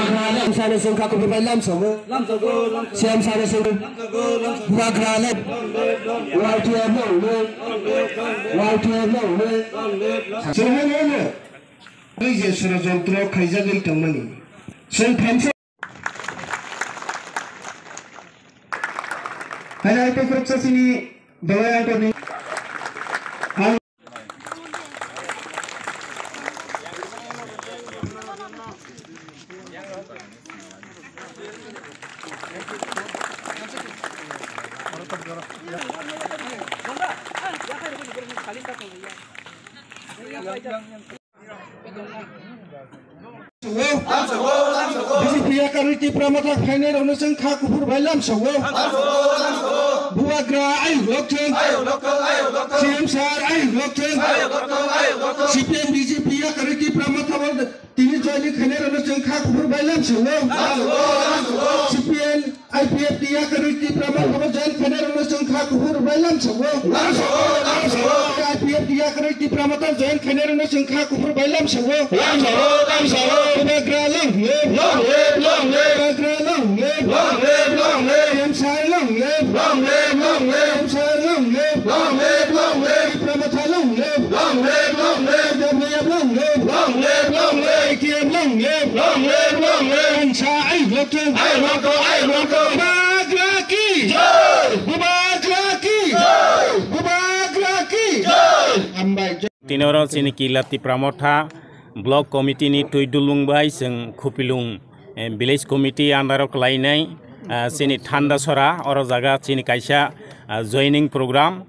Buagrale sana sing ka ko bai lam sawo siam sana sing buagrale YTM sebenarnya bai je षडयन्त्र खाइजागै तंमनि जों फेनसे हाय पे प्रक्षसिनी दवाया तो नहीं BJP kariti pramata final onuseng kha kupur bailam sawo buagra ayo lokeng CM sar ayo lokeng CPM BJP kariti pramata wal tini joining final onuseng kha kupur bailam sawo CPN IPF dia kariti pramata wal join final onuseng kha kupur bailam sawo IPF dia kariti pramata join final onuseng kha kupur bailam sawo buagra long Tinoro sini kilati pramotha block committee ni tuidulung bai sing khupilung village committee andaro klainai sini thanda sora oro jaga sini kaisa joining program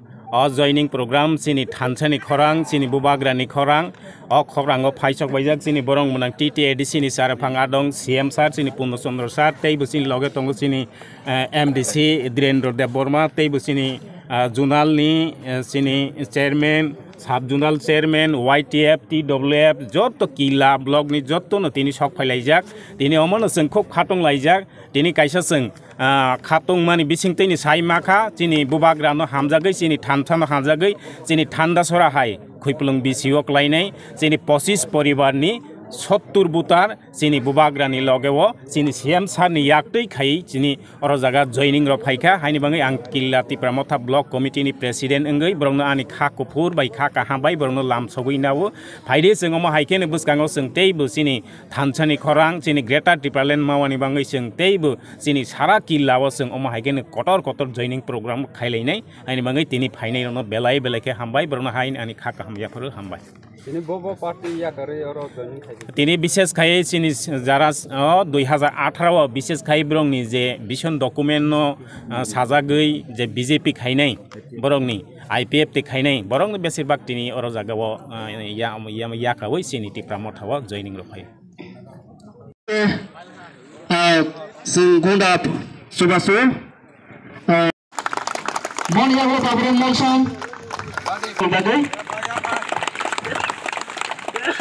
sini thansani khorang sini bubagrani khorang o khorango phaisok baijak sini borong munang TTAD sini sarafang adong CM sar sini Purnachandra sar tei busini loge tongo sini MDC Dhirendra Dev Burma tei busini zonal ni sini chairman sub zonal chairman YTF TWF joto kila blog ni joto no tini sok phailajak tini omono sing khop khatong laijak tini kaisa sing khatong mani bising tini sai makha chini bubagra no hamjagai chini thanthano hamjagai chini thanda sora hai khuipulung BCO klainai chini 25 poribar ni 70 butar chini bubagrani logewo chini CM sar ni yaktei khai chini oro jaga joining ro phaika haini bangai ang kilati pramotha block committee ni president engai borongno ani kha kupur bai kha kahambai borongno lam sogui nawo phaide singomo haikene buskango singtei bu chini thanchani khorang chini greater Tripalen mawani bangai singtei bu chini sara killawo sing omo haikene kotor joining program khailainai haini bangai tini phainai rono belai ke hambai borongno hain ani kha kahamya phoro hambai tini bobo party ya kare oro joining khai তিনি বিশেষ খাই চিনি যারা 2018 বিশেষ খাই বরংনি যে vision document সাজাগৈ যে বিজেপি খাইনাই বরংনি IPF তে খাইনাই বরং বেশিরভাগ তিনি অর জাগাও ইয়াকাওই সিনিটি প্রামথাও জয়নিং রফাই Sungunda Subasu Monia Babren Malsan Kubagai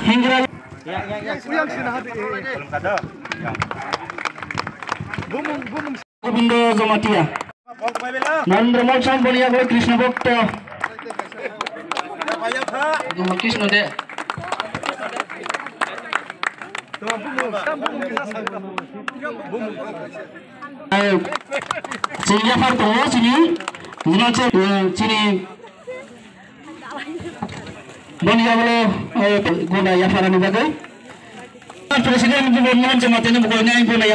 Hingra Gobindo Zomatia Narendra Malsan Bonia Boy Krishna Bhakta Krishna de Sehingga Farto sini sini Bonia Bolo Guna Yafara ni bagai Presiden Gubernur Jamatene bukannya Guna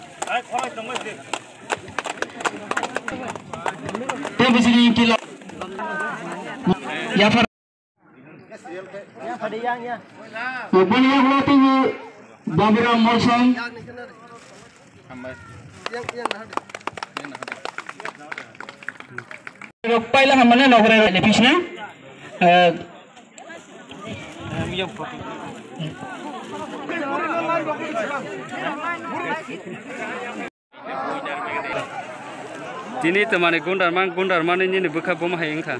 Tapi sini kilo Yafara Bonia Bolo tinggi Babura Molson Pailah hamane nogre lepisna tini temane gundar man ini buka bom hai engka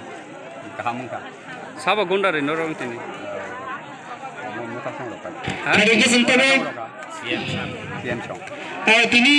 kahamka saba gundar ini orang tini Hari ke sentene siam tini